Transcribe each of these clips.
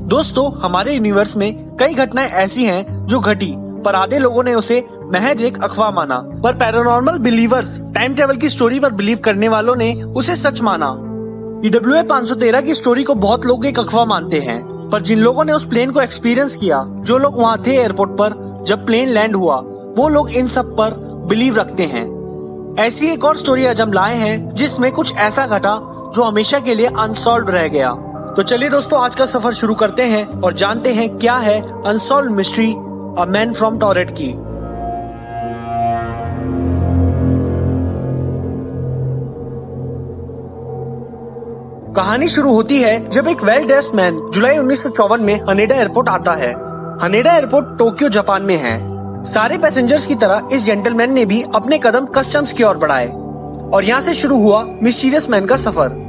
दोस्तों, हमारे यूनिवर्स में कई घटनाएं ऐसी हैं जो घटी, पर आधे लोगों ने उसे महज एक अफवाह माना। पर पैरानॉर्मल बिलीवर्स, टाइम ट्रेवल की स्टोरी पर बिलीव करने वालों ने उसे सच माना। EWA 513 की स्टोरी को बहुत लोग एक अफवाह मानते हैं, पर जिन लोगों ने उस प्लेन को एक्सपीरियंस किया, जो लोग वहाँ थे एयरपोर्ट पर जब प्लेन लैंड हुआ, वो लोग इन सब पर बिलीव रखते हैं। ऐसी एक और स्टोरी आज हम लाए हैं जिसमें कुछ ऐसा घटा जो हमेशा के लिए अनसॉल्व रह गया। तो चलिए दोस्तों, आज का सफर शुरू करते हैं और जानते हैं क्या है unsolve mystery a man from Taured की। कहानी शुरू होती है जब एक वेल ड्रेस्ड मैन जुलाई 1954 में हनेडा एयरपोर्ट आता है। हनेडा एयरपोर्ट टोक्यो जापान में है। सारे पैसेंजर्स की तरह इस जेंटलमैन ने भी अपने कदम कस्टम्स की ओर बढ़ाए और यहाँ से शुरू हुआ मिस्टीरियस मैन का सफर।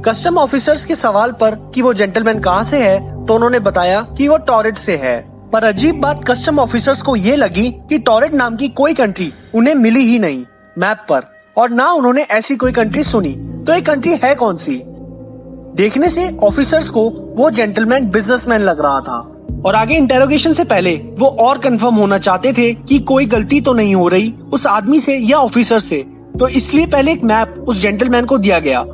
कस्टम ऑफिसर्स के सवाल पर कि वो जेंटलमैन कहाँ से है, तो उन्होंने बताया कि वो टॉरेट से है। पर अजीब बात कस्टम ऑफिसर्स को ये लगी कि टॉरेट नाम की कोई कंट्री उन्हें मिली ही नहीं मैप पर, और ना उन्होंने ऐसी कोई कंट्री सुनी। तो ये कंट्री है कौन सी? देखने से ऑफिसर्स को वो जेंटलमैन बिजनेसमैन लग रहा था और आगे इंटेरोगेशन से पहले वो और कंफर्म होना चाहते थे कि कोई गलती तो नहीं हो रही उस आदमी से या ऑफिसर से। तो इसलिए पहले एक मैप उस जेंटलमैन को दिया गया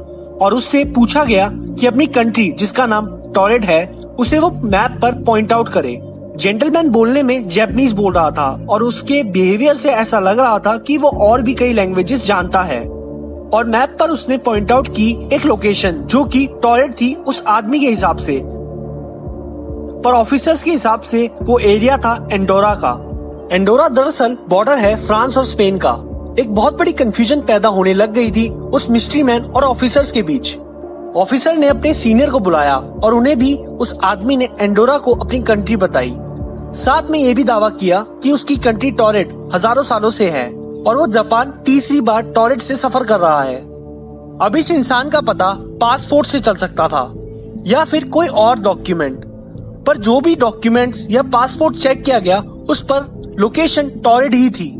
और उससे पूछा गया कि अपनी कंट्री जिसका नाम टॉरेट है उसे वो मैप पर पॉइंट आउट करे। जेंटलमैन बोलने में जैपनीज बोल रहा था और उसके बिहेवियर से ऐसा लग रहा था कि वो और भी कई लैंग्वेजेस जानता है। और मैप पर उसने पॉइंट आउट की एक लोकेशन जो कि टॉरेट थी उस आदमी के हिसाब से, पर ऑफिसर्स के हिसाब से वो एरिया था एंडोरा का। एंडोरा दरअसल बॉर्डर है फ्रांस और स्पेन का। एक बहुत बड़ी कंफ्यूजन पैदा होने लग गई थी उस मिस्ट्री मैन और ऑफिसर्स के बीच। ऑफिसर ने अपने सीनियर को बुलाया और उन्हें भी उस आदमी ने एंडोरा को अपनी कंट्री बताई। साथ में ये भी दावा किया कि उसकी कंट्री टॉरेट हजारों सालों से है और वो जापान तीसरी बार टॉरेट से सफर कर रहा है। अब इस इंसान का पता पासपोर्ट से चल सकता था या फिर कोई और डॉक्यूमेंट, पर जो भी डॉक्यूमेंट्स या पासपोर्ट चेक किया गया उस पर लोकेशन टॉरेट ही थी।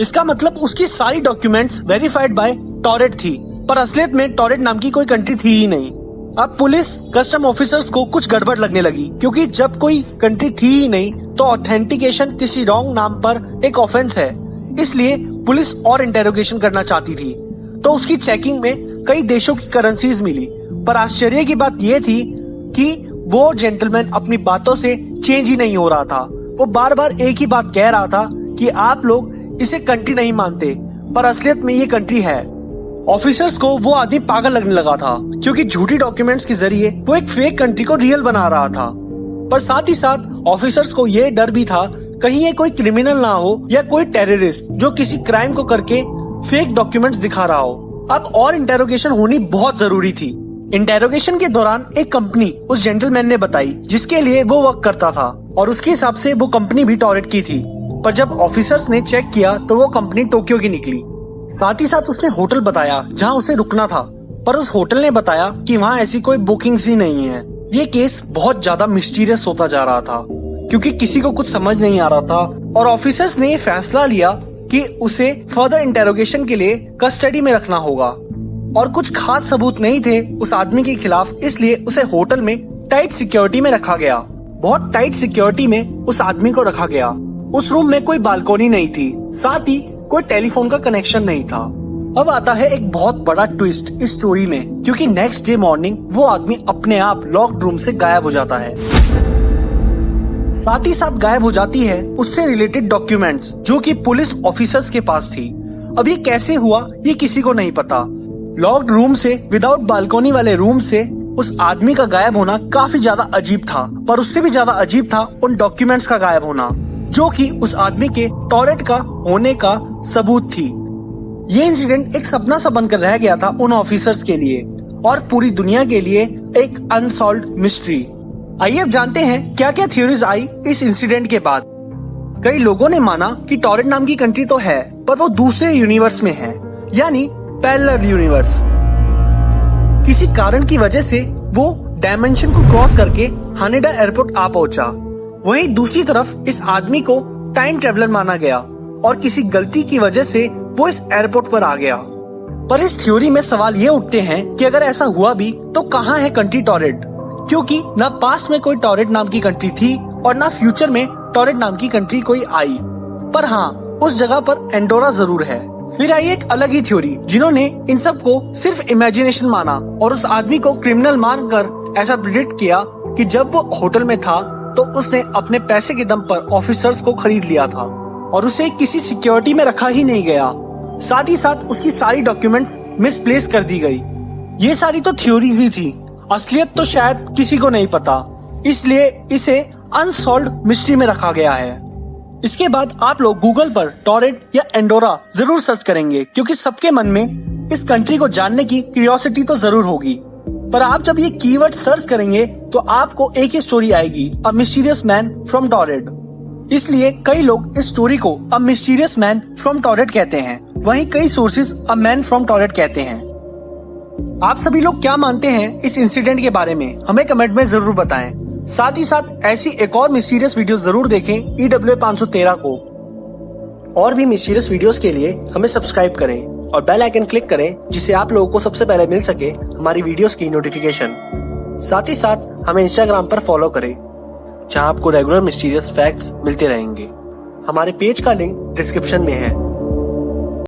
इसका मतलब उसकी सारी डॉक्यूमेंट्स वेरीफाइड बाय टॉरेट थी, पर असलियत में टॉरेट नाम की कोई कंट्री थी ही नहीं। अब पुलिस कस्टम ऑफिसर्स को कुछ गड़बड़ लगने लगी, क्योंकि जब कोई कंट्री थी ही नहीं तो ऑथेंटिकेशन किसी रॉन्ग नाम पर एक ऑफेंस है। इसलिए पुलिस और इंटेरोगेशन करना चाहती थी। तो उसकी चेकिंग में कई देशों की करेंसीज मिली, पर आश्चर्य की बात यह थी कि वो जेंटलमैन अपनी बातों से चेंज ही नहीं हो रहा था। वो बार बार एक ही बात कह रहा था कि आप लोग इसे कंट्री नहीं मानते, पर असलियत में ये कंट्री है। ऑफिसर्स को वो आदमी पागल लगने लगा था, क्योंकि झूठी डॉक्यूमेंट्स के जरिए वो एक फेक कंट्री को रियल बना रहा था। पर साथ ही साथ ऑफिसर्स को ये डर भी था कहीं ये कोई क्रिमिनल ना हो या कोई टेररिस्ट जो किसी क्राइम को करके फेक डॉक्यूमेंट्स दिखा रहा हो। अब और इंटेरोगेशन होनी बहुत जरूरी थी। इंटेरोगेशन के दौरान एक कंपनी उस जेंटलमैन ने बताई जिसके लिए वो वर्क करता था, और उसके हिसाब से वो कंपनी भी टॉरेट की थी। पर जब ऑफिसर्स ने चेक किया तो वो कंपनी टोक्यो की निकली। साथ ही साथ उसने होटल बताया जहाँ उसे रुकना था, पर उस होटल ने बताया कि वहाँ ऐसी कोई बुकिंग्स ही नहीं है। ये केस बहुत ज्यादा मिस्टीरियस होता जा रहा था, क्योंकि किसी को कुछ समझ नहीं आ रहा था, और ऑफिसर्स ने ये फैसला लिया कि उसे फर्दर इंटेरोगेशन के लिए कस्टडी में रखना होगा। और कुछ खास सबूत नहीं थे उस आदमी के खिलाफ, इसलिए उसे होटल में टाइट सिक्योरिटी में रखा गया। बहुत टाइट सिक्योरिटी में उस आदमी को रखा गया। उस रूम में कोई बालकोनी नहीं थी, साथ ही कोई टेलीफोन का कनेक्शन नहीं था। अब आता है एक बहुत बड़ा ट्विस्ट इस स्टोरी में, क्योंकि नेक्स्ट डे मॉर्निंग वो आदमी अपने आप लॉक्ड रूम से गायब हो जाता है। साथ ही साथ गायब हो जाती है उससे रिलेटेड डॉक्यूमेंट्स जो कि पुलिस ऑफिसर्स के पास थी। अब ये कैसे हुआ ये किसी को नहीं पता। लॉक्ड रूम से विदाउट बालकोनी वाले रूम से उस आदमी का गायब होना काफी ज्यादा अजीब था, पर उससे भी ज्यादा अजीब था उन डॉक्यूमेंट्स का गायब होना जो कि उस आदमी के टॉरेट का होने का सबूत थी। ये इंसिडेंट एक सपना सा बनकर रह गया था उन ऑफिसर्स के लिए और पूरी दुनिया के लिए एक अनसॉल्व्ड मिस्ट्री। आइए अब जानते हैं क्या क्या थ्योरीज आई इस इंसिडेंट के बाद। कई लोगों ने माना कि टॉरेट नाम की कंट्री तो है, पर वो दूसरे यूनिवर्स में है, यानी पैरेलल यूनिवर्स। किसी कारण की वजह से वो डायमेंशन को क्रॉस करके हानेडा एयरपोर्ट आ पहुंचा। वहीं दूसरी तरफ इस आदमी को टाइम ट्रेवलर माना गया और किसी गलती की वजह से वो इस एयरपोर्ट पर आ गया। पर इस थ्योरी में सवाल ये उठते हैं कि अगर ऐसा हुआ भी तो कहाँ है कंट्री टॉरेट? क्योंकि ना पास्ट में कोई टॉरेट नाम की कंट्री थी और ना फ्यूचर में टॉरेट नाम की कंट्री कोई आई। पर हाँ, उस जगह पर एंडोरा जरूर है। फिर आई एक अलग ही थ्योरी जिन्होंने इन सब को सिर्फ इमेजिनेशन माना और उस आदमी को क्रिमिनल मानकर ऐसा प्रिडिक्ट किया कि जब वो होटल में था तो उसने अपने पैसे के दम पर ऑफिसर्स को खरीद लिया था और उसे किसी सिक्योरिटी में रखा ही नहीं गया। साथ ही साथ उसकी सारी डॉक्यूमेंट्स मिसप्लेस कर दी गई। ये सारी तो थ्योरीज ही थी, असलियत तो शायद किसी को नहीं पता, इसलिए इसे अनसॉल्व्ड मिस्ट्री में रखा गया है। इसके बाद आप लोग गूगल पर टॉरेट या एंडोरा जरूर सर्च करेंगे, क्योंकि सबके मन में इस कंट्री को जानने की क्यूरियोसिटी तो जरूर होगी। पर आप जब ये कीवर्ड सर्च करेंगे तो आपको एक ही स्टोरी आएगी, अ मिस्टीरियस मैन फ्रॉम टॉरेट। इसलिए कई लोग इस स्टोरी को अ मिस्टीरियस मैन फ्रॉम टॉरेट कहते हैं, वहीं कई sources a man from torrid कहते हैं। आप सभी लोग क्या मानते हैं इस इंसिडेंट के बारे में, हमें कमेंट में जरूर बताएं। साथ ही साथ ऐसी एक और मिस्टीरियस वीडियो जरूर देखें EWA 513 को। और भी मिस्टीरियस वीडियोस के लिए हमें सब्सक्राइब करें और बेल आइकन क्लिक करें, जिससे आप लोगों को सबसे पहले मिल सके हमारी वीडियोस की नोटिफिकेशन। साथ ही साथ हमें इंस्टाग्राम पर फॉलो करें, जहां आपको रेगुलर मिस्टीरियस फैक्ट्स मिलते रहेंगे। हमारे पेज का लिंक डिस्क्रिप्शन में है।